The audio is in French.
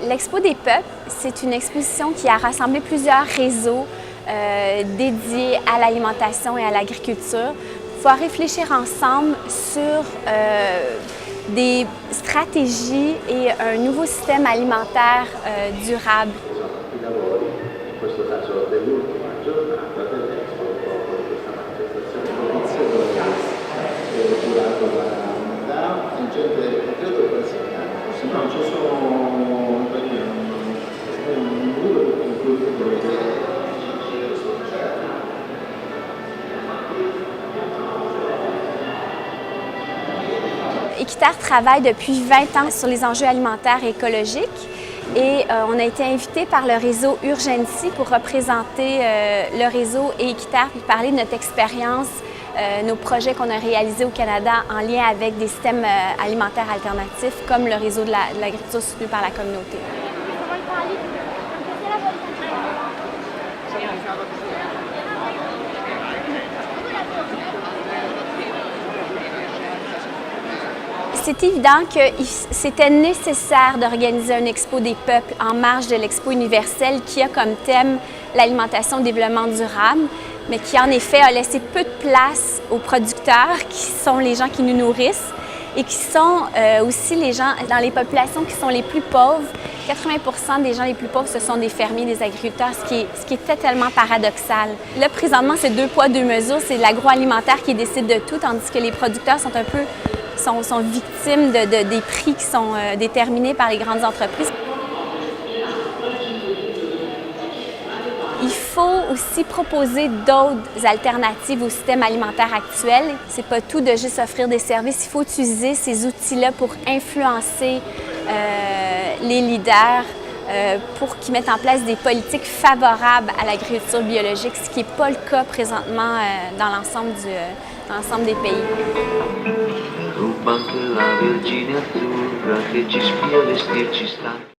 L'Expo des peuples, c'est une exposition qui a rassemblé plusieurs réseaux dédiés à l'alimentation et à l'agriculture pour pouvoir réfléchir ensemble sur des stratégies et un nouveau système alimentaire durable. Équiterre travaille depuis 20 ans sur les enjeux alimentaires et écologiques et on a été invité par le réseau Urgency pour représenter le réseau et Équiterre pour parler de notre expérience, nos projets qu'on a réalisés au Canada en lien avec des systèmes alimentaires alternatifs comme le réseau de l'agriculture soutenue par la communauté. C'est évident que c'était nécessaire d'organiser une expo des peuples en marge de l'expo universelle qui a comme thème l'alimentation et le développement durable, mais qui en effet a laissé peu de place aux producteurs qui sont les gens qui nous nourrissent et qui sont aussi les gens dans les populations qui sont les plus pauvres. 80% des gens les plus pauvres, ce sont des fermiers, des agriculteurs, ce qui est tellement paradoxal. Là, présentement, c'est 2 poids, 2 mesures. C'est l'agroalimentaire qui décide de tout, tandis que les producteurs sont un peu sont victimes des prix qui sont déterminés par les grandes entreprises. Il faut aussi proposer d'autres alternatives au système alimentaire actuel. C'est pas tout de juste offrir des services, il faut utiliser ces outils-là pour influencer les leaders pour qu'ils mettent en place des politiques favorables à l'agriculture biologique, ce qui n'est pas le cas présentement dans l'ensemble des pays. Ruba anche la Vergine azzurra che ci spia vestirci sta.